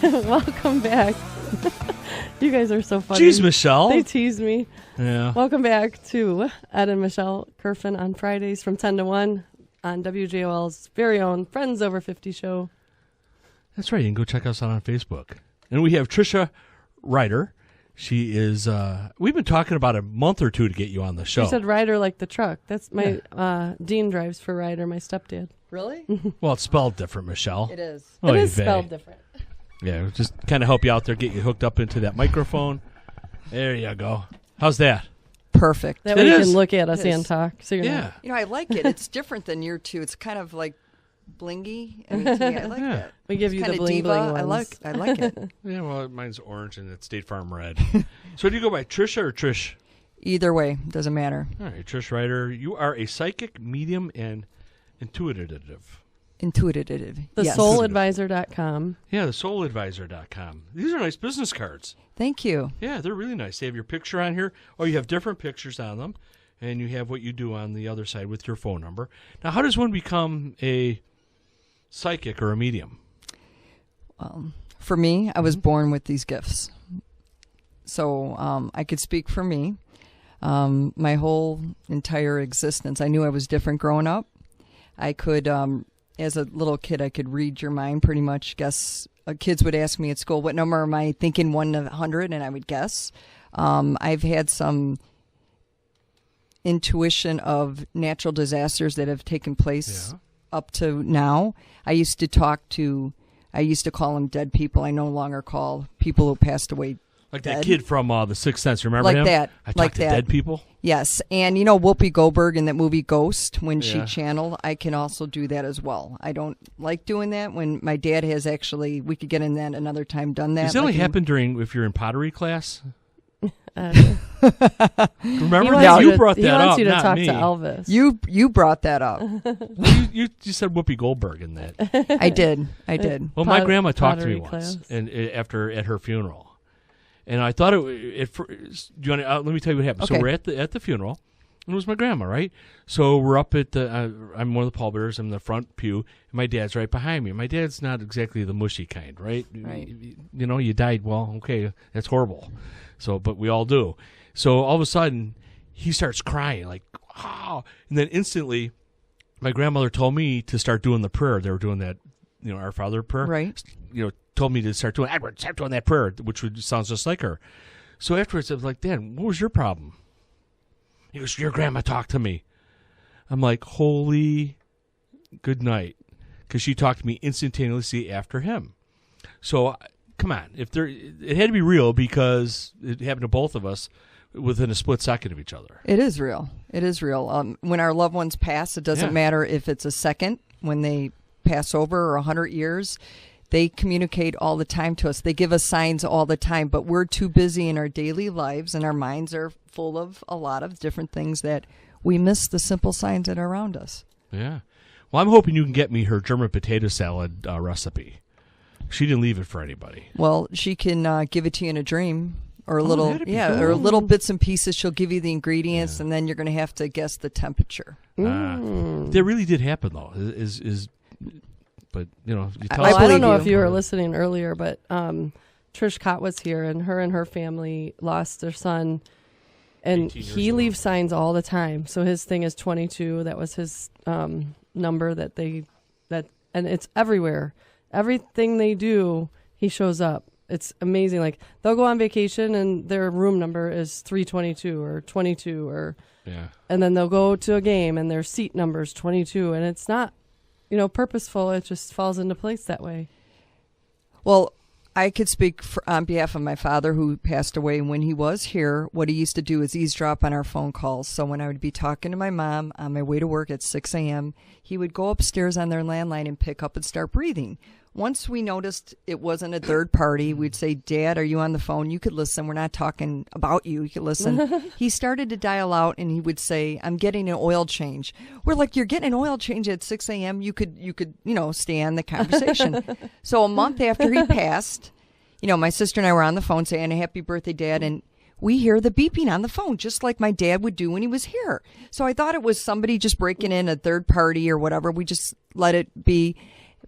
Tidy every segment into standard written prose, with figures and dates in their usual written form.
Welcome back. You guys are so funny. Jeez, Michelle. They tease me. Yeah. Welcome back to Ed and Michelle Kerfin on Fridays from 10 to 1 on WJOL's very own Friends Over 50 show. That's right. You can go check us out on Facebook. And we have Trisha Ryder. She is, we've been talking about a month or two to get you on the show. She said Ryder like the truck. That's my, Dean drives for Ryder, my stepdad. Really? Well, it's spelled different, Michelle. It is. It is spelled different. Yeah, just kind of help you out there, get you hooked up into that microphone. There you go. How's that? Perfect. That way you can look at us and talk. So you're yeah. not. You know, I like it. It's different than your two. It's kind of like blingy. I mean, to me, I like that. We give you the bling diva. bling ones. I like it. Yeah, well, mine's orange and it's State Farm red. So do you go by Trisha or Trish? Either way, doesn't matter. All right, Trish Ryder. You are a psychic, medium, and intuitive. Intuitive. Yes. TheSoulAdvisor.com. Yeah, thesouladvisor.com. These are nice business cards. Thank you. Yeah, they're really nice. They have your picture on here, or you have different pictures on them, and you have what you do on the other side with your phone number. Now, how does one become a psychic or a medium? For me, I was born with these gifts. So I could speak for me. My whole entire existence, I knew I was different growing up. I could, as a little kid, I could read your mind pretty much, guess. Kids would ask me at school, what number am I thinking, 1 to 100, and I would guess. I've had some intuition of natural disasters that have taken place up to now. I used to call them dead people. I no longer call people who passed away like dead. That kid from The Sixth Sense, remember like him? That. I like talk to that. dead people? Yes, and you know Whoopi Goldberg in that movie Ghost, when she channeled, I can also do that as well. I don't like doing that when my dad has actually, we could get in that another time, done that. Does that only happen if you're in pottery class? Remember? You brought that up, He wants you to not talk me. to Elvis. You brought that up. you said Whoopi Goldberg in that. I did. Well, my grandma talked to me class. once, and at her funeral, and I thought let me tell you what happened. Okay. So we're at the funeral, and it was my grandma, right? So we're up at the. I'm one of the pallbearers. I'm in the front pew, and my dad's right behind me. My dad's not exactly the mushy kind, right? Right. You know, you died. Well, okay, that's horrible. So, but we all do. So all of a sudden, he starts crying like, "Oh!" And then instantly, my grandmother told me to start doing the prayer. They were doing that, Our Father prayer. Right. Told me to start doing. Edward, start doing that prayer, which sounds just like her. So afterwards, I was like, "Dad, what was your problem?" He goes, "Your grandma talked to me." I'm like, "Holy good night," because she talked to me instantaneously after him. So come on, it had to be real because it happened to both of us within a split second of each other. It is real. It is real. When our loved ones pass, it doesn't matter if it's a second when they pass over or 100 years. They communicate all the time to us. They give us signs all the time, but we're too busy in our daily lives, and our minds are full of a lot of different things that we miss the simple signs that are around us. Yeah. Well, I'm hoping you can get me her German potato salad recipe. She didn't leave it for anybody. Well, she can give it to you in a dream, or a that'd be cool. or little bits and pieces. She'll give you the ingredients, and then you're going to have to guess the temperature. That really did happen, though. But you tell I us. don't know if you were listening earlier, but Trish Cott was here, and her family lost their son, and he leaves signs all the time. So his thing is 22. That was his number and it's everywhere. Everything they do, he shows up. It's amazing. Like they'll go on vacation and their room number is 322 or 22 and then they'll go to a game and their seat number is 22, and it's not purposeful. It just falls into place that way. Well, I could speak on behalf of my father, who passed away. When he was here, what he used to do is eavesdrop on our phone calls. So when I would be talking to my mom on my way to work at 6 a.m., he would go upstairs on their landline and pick up and start breathing. Once we noticed it wasn't a third party, we'd say, "Dad, are you on the phone? You could listen. We're not talking about you. You could listen." He started to dial out, and he would say, "I'm getting an oil change." We're like, "You're getting an oil change at 6 a.m. You could stay on the conversation." So a month after he passed, my sister and I were on the phone saying, "Happy birthday, Dad," and we hear the beeping on the phone, just like my dad would do when he was here. So I thought it was somebody just breaking in, a third party or whatever. We just let it be.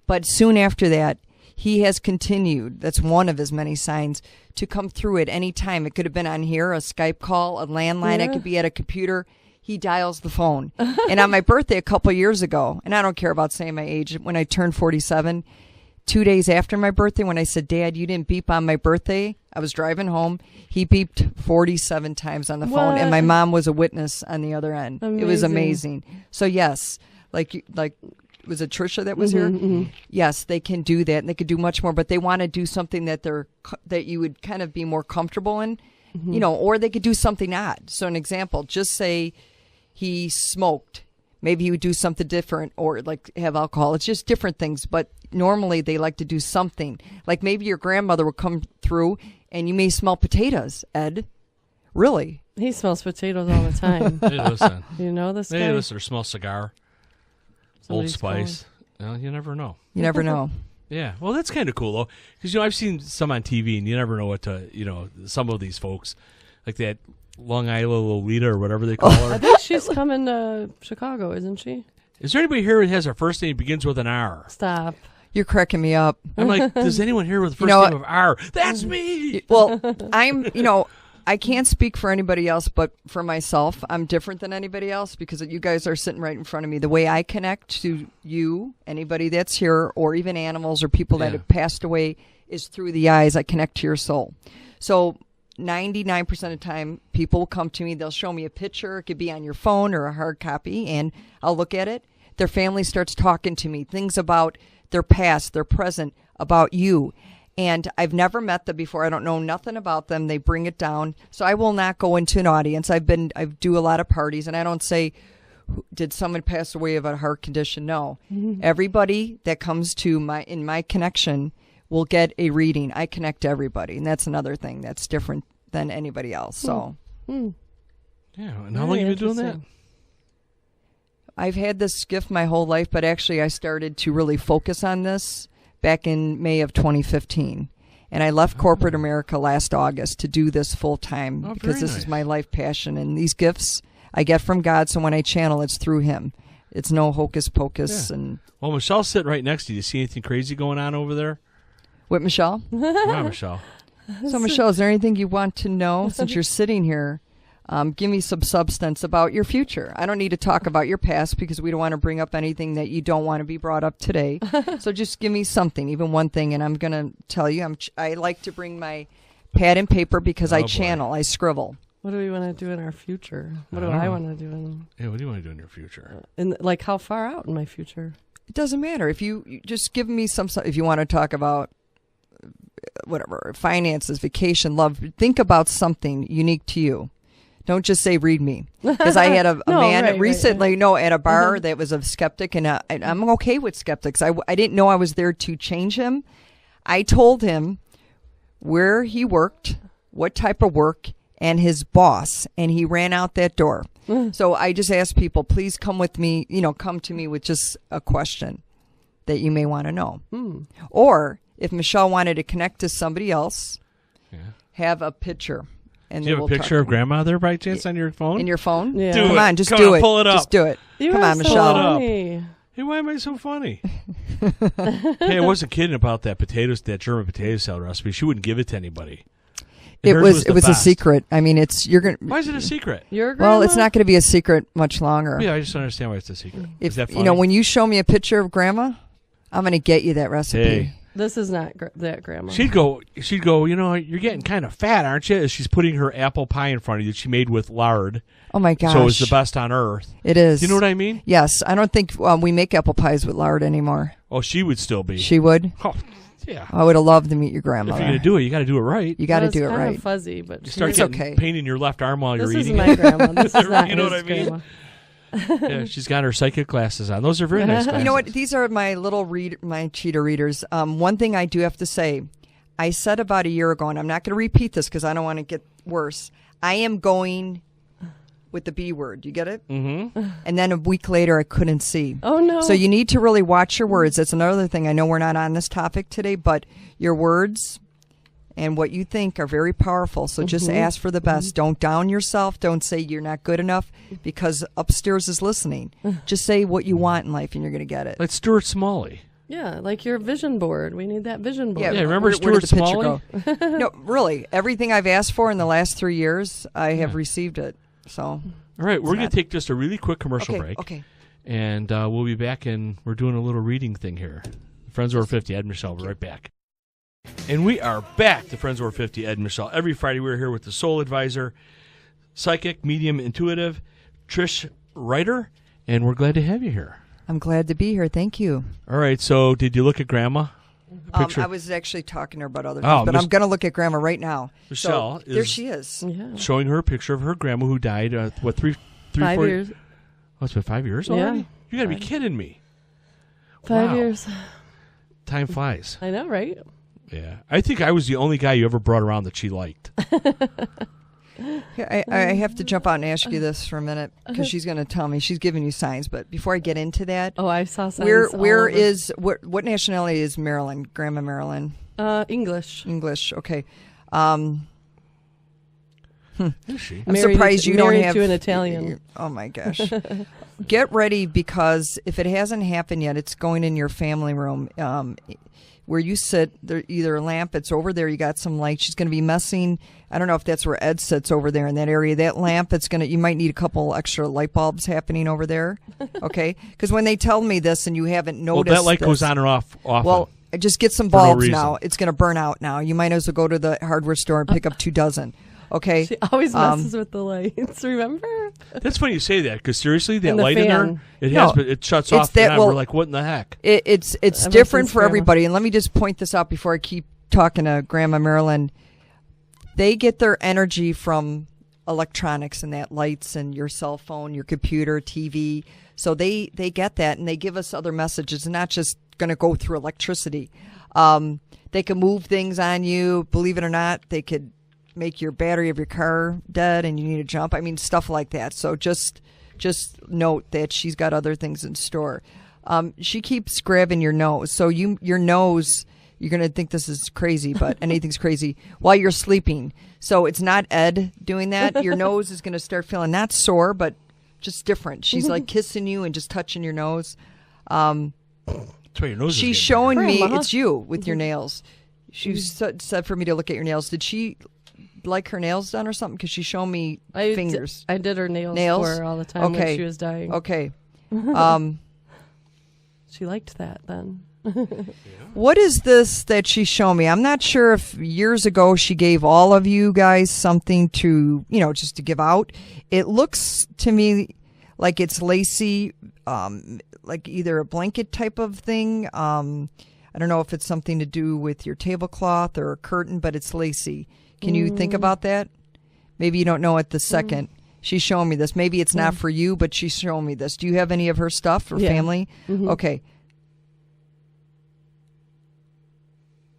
But soon after that, he has continued, that's one of his many signs, to come through at any time. It could have been on here, a Skype call, a landline. Yeah. It could be at a computer. He dials the phone. And on my birthday a couple years ago, and I don't care about saying my age, when I turned 47, 2 days after my birthday, when I said, Dad, you didn't beep on my birthday, I was driving home. He beeped 47 times on the phone, and my mom was a witness on the other end. Amazing. It was amazing. So, yes, like was it Trisha that was here? Mm-hmm. Yes, they can do that, and they could do much more, but they want to do something that that you would kind of be more comfortable in, you know, or they could do something odd. So, an example, just say he smoked. Maybe he would do something different, or like have alcohol. It's just different things, but normally they like to do something. Like maybe your grandmother will come through and you may smell potatoes, Ed. Really? He smells potatoes all the time. Hey, listen. You know this guy? Hey, listen, or smell cigar. Somebody's Old Spice. Well, you never know. You never know. Yeah, well, that's kind of cool, though. Because, you know, I've seen some on TV, and you never know what to, you know, some of these folks, like that Long Island Lolita or whatever they call her. I think she's coming to Chicago, isn't she? Is there anybody here that has a first name begins with an R? Stop. You're cracking me up. I'm like, does anyone here with the first name of R? That's me! Well, I can't speak for anybody else, but for myself, I'm different than anybody else because you guys are sitting right in front of me. The way I connect to you, anybody that's here, or even animals or people that have passed away, is through the eyes. I connect to your soul. So 99% of the time, people will come to me. They'll show me a picture. It could be on your phone or a hard copy, and I'll look at it. Their family starts talking to me, things about their past, their present, about you. And I've never met them before. I don't know nothing about them. They bring it down. So I will not go into an audience. I do a lot of parties, and I don't say, did someone pass away of a heart condition? No. Mm-hmm. Everybody that comes to my connection will get a reading. I connect to everybody, and that's another thing that's different than anybody else. So, yeah. And how long have you been doing that? I've had this gift my whole life, but actually I started to really focus on this back in May of 2015. And I left corporate America last August to do this full time because this is my life passion. And these gifts I get from God, so when I channel, it's through Him. It's no hocus pocus. Yeah. And well, Michelle's sitting right next to you. Do you see anything crazy going on over there? With Michelle? Come on, Michelle. So, Michelle, is there anything you want to know since you're sitting here? Give me some substance about your future. I don't need to talk about your past because we don't want to bring up anything that you don't want to be brought up today. So just give me something, even one thing, and I'm going to tell you. I like to bring my pad and paper because I channel, I scribble. What do we want to do in our future? What do I want to do? Yeah, what do you want to do in your future? Like how far out in my future? It doesn't matter. If you just give me some, if you want to talk about whatever, finances, vacation, love, think about something unique to you. Don't just say, read me. Because I had a man recently, at a bar that was a skeptic, and I'm okay with skeptics. I didn't know I was there to change him. I told him where he worked, what type of work, and his boss, and he ran out that door. So I just asked people, please come with me, come to me with just a question that you may want to know. Or if Michelle wanted to connect to somebody else, have a picture. And do you have a picture of Grandma there by chance on your phone? In your phone? Yeah. Come on, just do it. Pull it up. Just do it. Come on, Michelle. Funny. Hey, why am I so funny? Hey, I wasn't kidding about that German potato salad recipe. She wouldn't give it to anybody. It was a secret. I mean, Why is it a secret? Well, it's not going to be a secret much longer. Yeah, I just don't understand why it's a secret. Is that funny? When you show me a picture of Grandma, I'm going to get you that recipe. Hey. This is not that Grandma. She'd go, you're getting kind of fat, aren't you? As she's putting her apple pie in front of you that she made with lard. Oh, my gosh. So it's the best on earth. It is. You know what I mean? Yes. I don't think we make apple pies with lard anymore. Oh, she would still be. She would? Oh, yeah. I would have loved to meet your grandmother. If you're going to do it, you got to do it right. You got to do it kind right. Of fuzzy, but you start getting pain in your left arm while you're eating. This is my grandma. This is not you know what I mean? Grandma. Yeah, she's got her psychic glasses on. Those are very nice glasses. You know what? These are my my cheetah readers. One thing I do have to say, I said about a year ago, and I'm not going to repeat this because I don't want to get worse. I am going with the B word. You get it? Mm-hmm. And then a week later, I couldn't see. Oh, no. So you need to really watch your words. That's another thing. I know we're not on this topic today, but your words and what you think are very powerful. So just ask for the best. Don't down yourself. Don't say you're not good enough because upstairs is listening. Just say what you want in life and you're going to get it. Like Stuart Smalley. Yeah, like your vision board. We need that vision board. Yeah, remember where did Stuart the picture Smalley? go? No, really. Everything I've asked for in the last 3 years, I have received it. So, All right, we're going to take just a really quick commercial break. Okay. And we'll be back, and we're doing a little reading thing here. Friends Over 50, Ed and Michelle. We're right back. And we are back to Friends Over 50, Ed and Michelle. Every Friday we're here with the Soul Advisor, psychic, medium, intuitive, Trish Ryder, and we're glad to have you here. I'm glad to be here. Thank you. All right, so did you look at Grandma? I was actually talking to her about other things, but I'm going to look at Grandma right now. Michelle so, there she is. Yeah. Showing her a picture of her grandma who died, 5 4 years. Oh, it's been 5 years Yeah. already? You got to be kidding me. 5 Wow. years. Time flies. I know, right? Yeah. I think I was the only guy you ever brought around that she liked. I have to jump out and ask you this for a minute because she's going to tell me. She's giving you signs, but before I get into that, Oh, I saw signs. what nationality is Marilyn? Grandma Marilyn? English. English. Okay. Is she? I'm surprised you don't married have to an Italian. Oh my gosh. Get ready, because if it hasn't happened yet, it's going in your family room. Where you sit, there either a lamp, it's over there, you got some light. She's going to be messing. I don't know if that's where Ed sits over there in that area. That lamp, you might need a couple extra light bulbs happening over there. Okay? Because when they tell me this and you haven't noticed, Well, that light goes on or off often. Well, just get some For no bulbs reason. now. It's going to burn out now. You might as well go to the hardware store and pick up 2 dozen. Okay? She always messes with the lights. Remember? That's funny you say that, because seriously, that And the light in fan. there, it shuts off. that- And well, we're like, what in the heck? It's Ever different since for Grandma. everybody. And let me just point this out before I keep talking to Grandma Marilyn. They get their energy from electronics and that, lights and your cell phone, your computer, TV. So they get that, and they give us other messages, and not just going to go through electricity. They can move things on you. Believe it or not, they could make your battery of your car dead and you need to jump. I mean, stuff like that. So just note that she's got other things in store. She keeps grabbing your nose. So your nose, you're going to think this is crazy, but anything's crazy while you're sleeping. So it's not Ed doing that. Your nose is going to start feeling not sore, but just different. She's like kissing you and just touching your nose. That's why your nose is She's getting showing me, Grandma. it's you with your nails. She said for me to look at your nails. Did she like her nails done or something? Because she's showing me fingers. I did her nails Nails? for her all the time Okay. when she was dying. Okay. She liked that then. What is this that she's showing me? I'm not sure if years ago she gave all of you guys something to, just to give out. It looks to me like it's lacy, like either a blanket type of thing. I don't know if it's something to do with your tablecloth or a curtain, but it's lacy. Can you think about that? Maybe you don't know at the second. She's showing me this. Maybe it's not for you, but she's showing me this. Do you have any of her stuff or Yeah. family? Okay.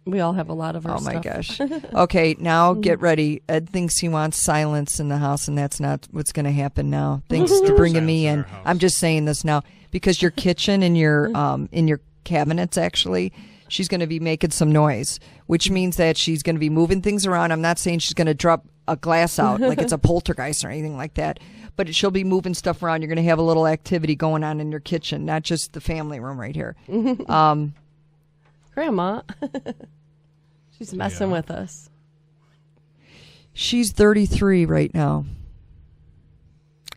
We all have a lot of her Oh stuff. my gosh. Okay, now get ready. Ed thinks he wants silence in the house, and that's not what's going to happen now. Thanks to bringing me Silence in in. our house. I'm just saying this now because your kitchen and your cabinets, actually, she's going to be making some noise, which means that she's going to be moving things around. I'm not saying she's going to drop a glass out like it's a poltergeist or anything like that, but she'll be moving stuff around. You're going to have a little activity going on in your kitchen, not just the family room right here. Grandma. She's messing with us. She's 33 right now.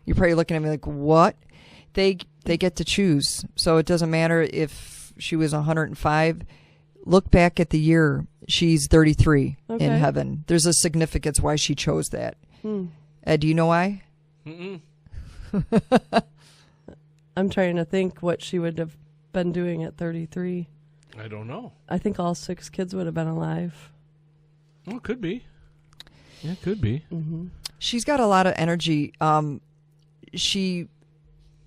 You're probably looking at me like, what? They get to choose. So it doesn't matter if she was 105. Look back at the year. She's 33 in Okay. heaven. There's a significance why she chose that. Ed, do you know why? I'm trying to think what she would have been doing at 33. I don't know. I think all 6 kids would have been alive. Well, it could be. Yeah, it could be. She's got a lot of energy. She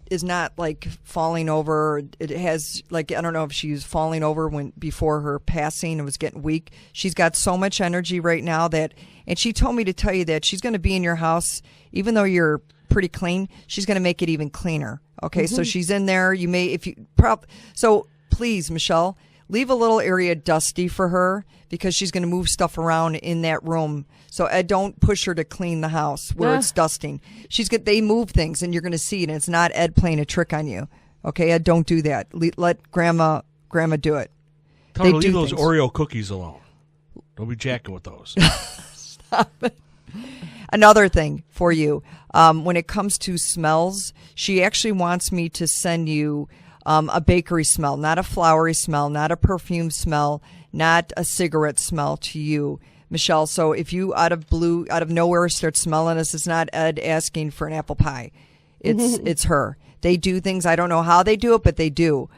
is not like falling over. It has like, I don't know if she was falling over before her passing and was getting weak. She's got so much energy right now and she told me to tell you that she's going to be in your house, even though you're pretty clean, she's going to make it even cleaner. Okay. So she's in there. You may, so please, Michelle, leave a little area dusty for her because she's going to move stuff around in that room. So Ed, don't push her to clean the house where it's dusting. They move things and you're going to see it. And it's not Ed playing a trick on you. Okay, Ed, don't do that. Let Grandma Grandma do it. Tell her to do leave those things. Oreo cookies alone. Don't be jacking with those. Stop it. Another thing for you, when it comes to smells, she actually wants me to send you a bakery smell, not a flowery smell, not a perfume smell, not a cigarette smell to you, Michelle. So if you out of nowhere start smelling this, it's not Ed asking for an apple pie. It's her. They do things. I don't know how they do it, but they do.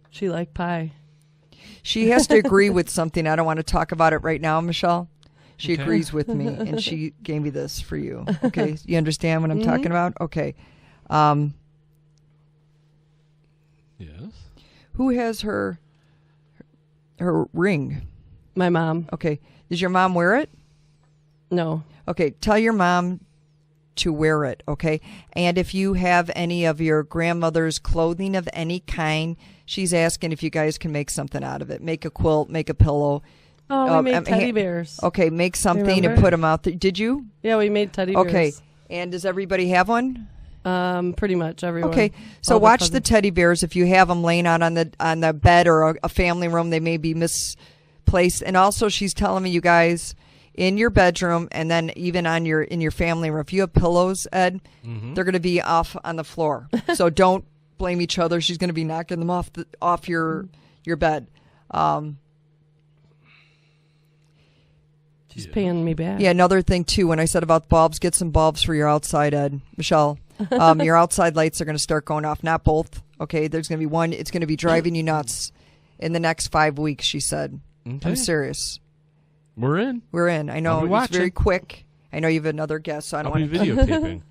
She like pie. She has to agree with something. I don't want to talk about it right now, Michelle. She Okay. agrees with me, and she gave me this for you. Okay, you understand what I'm talking about? Okay. Yes. Who has her ring? My mom. Okay. Does your mom wear it? No. Okay. Tell your mom to wear it. Okay. And if you have any of your grandmother's clothing of any kind, she's asking if you guys can make something out of it. Make a quilt. Make a pillow. Oh, we made teddy bears. Okay. Make something and Remember? put them out there. Did you? Yeah, we made teddy bears. Okay. And does everybody have one? Pretty much everyone. Okay, so All the watch the cousins. teddy bears. If you have them laying out on the bed or a family room, they may be misplaced. And also, she's telling me, you guys, in your bedroom and then even in your family room, if you have pillows, Ed, they're going to be off on the floor. So don't blame each other. She's going to be knocking them off your bed. She's paying me back. Yeah, another thing too. When I said about bulbs, get some bulbs for your outside, Ed, Michelle. Your outside lights are going to start going off. Not both. Okay, there's going to be one. It's going to be driving you nuts in the next 5 weeks. She said. Okay. I'm serious. We're in. We're in. I know I'll be it's very watching. quick. I know you have another guest, so I don't I'll be want to. videotaping.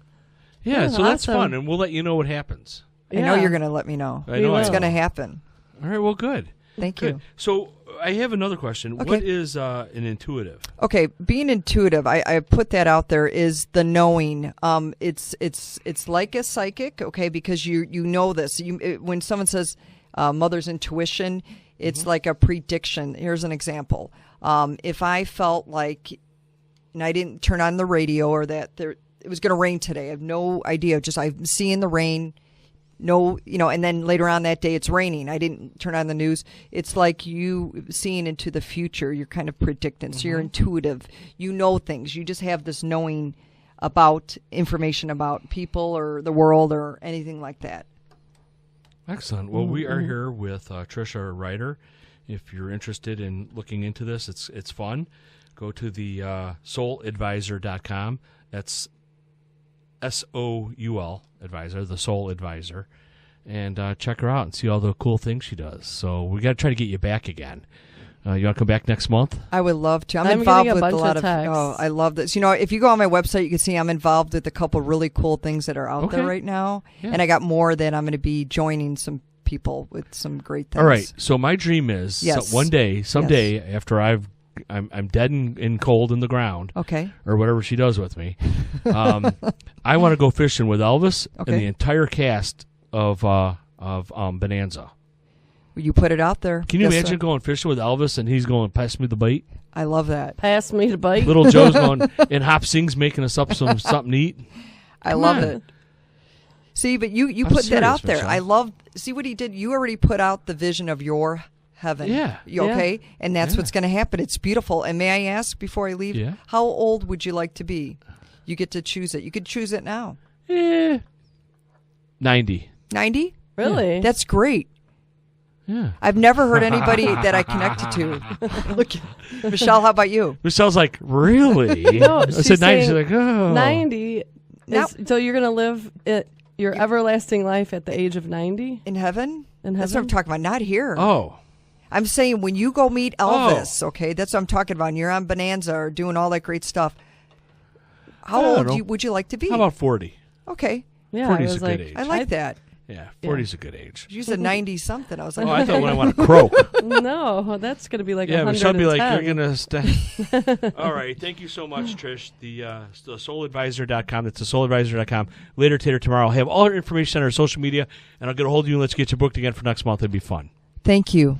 Yeah, Yeah, so that's awesome. fun, and we'll let you know what happens. I know you're going to let me know. I know will. It's I going to will. happen. All right, well, good. Thank Good. you. So I have another question. Okay. What is an intuitive? Okay, being intuitive, I put that out there, is the knowing. It's like a psychic, okay, because you know this. When someone says mother's intuition, it's like a prediction. Here's an example. If I felt like, and I didn't turn on the radio or that it was going to rain today, I have no idea. Just I'm seeing the rain. No, and then later on that day it's raining. I didn't turn on the news. It's like you seeing into the future. You're kind of predicting. So you're intuitive. You know things. You just have this knowing about information about people or the world or anything like that. Excellent. Well, we are here with Trisha Ryder. If you're interested in looking into this, it's fun. Go to the souladvisor.com. That's SOUL advisor, the Soul Advisor, and check her out and see all the cool things she does. So we got to try to get you back again. You want to come back next month? I would love to. I'm getting involved a with bunch a lot of of. texts. Oh, I love this. If you go on my website, you can see I'm involved with a couple really cool things that are out there Okay. right now, Yeah. and I got more that I'm going to be joining some people with some great things. All right. So my dream is Yes. someday after I'm dead and cold in the ground, Okay. or whatever she does with me, I want to go fishing with Elvis Okay. and the entire cast of Bonanza. You put it out there. Can you Yes, imagine sir. going fishing with Elvis and he's going, pass me the bait? I love that. Pass me the bike. Little Joe's going, and Hop Sing's making us up something to eat. I Come love on. it. See, but you I'm put that serious, out there. Michelle. I love. See what he did. You already put out the vision of your heaven. Yeah. You okay? And that's Yeah. what's going to happen. It's beautiful. And may I ask before I leave, Yeah. how old would you like to be? You get to choose it. You could choose it now. 90. 90? Really? That's great. Yeah. I've never heard anybody that I connected to. Look, Michelle, how about you? Michelle's like, really? No, I she's said 90. She's saying like, oh. 90. Now- So you're going to live your everlasting life at the age of 90? In heaven? In That's what I'm heaven? talking about. Not here. Oh. I'm saying when you go meet Elvis, okay, that's what I'm talking about. And you're on Bonanza or doing all that great stuff. How I don't old know. would you like to be? How about 40? Okay, Yeah, 40 I is was a like, good age. I like that. Yeah, 40 is a good age. You said 90 something. I was like, Oh, I thought when I want to croak. No, that's going to be like Yeah, Michelle be like, 110. you're going to stay. All right. Thank you so much, Trish. The souladvisor.com. That's the souladvisor.com. Later, tomorrow, I'll have all our information on our social media, and I'll get a hold of you and let's get you booked again for next month. It'd be fun. thank you.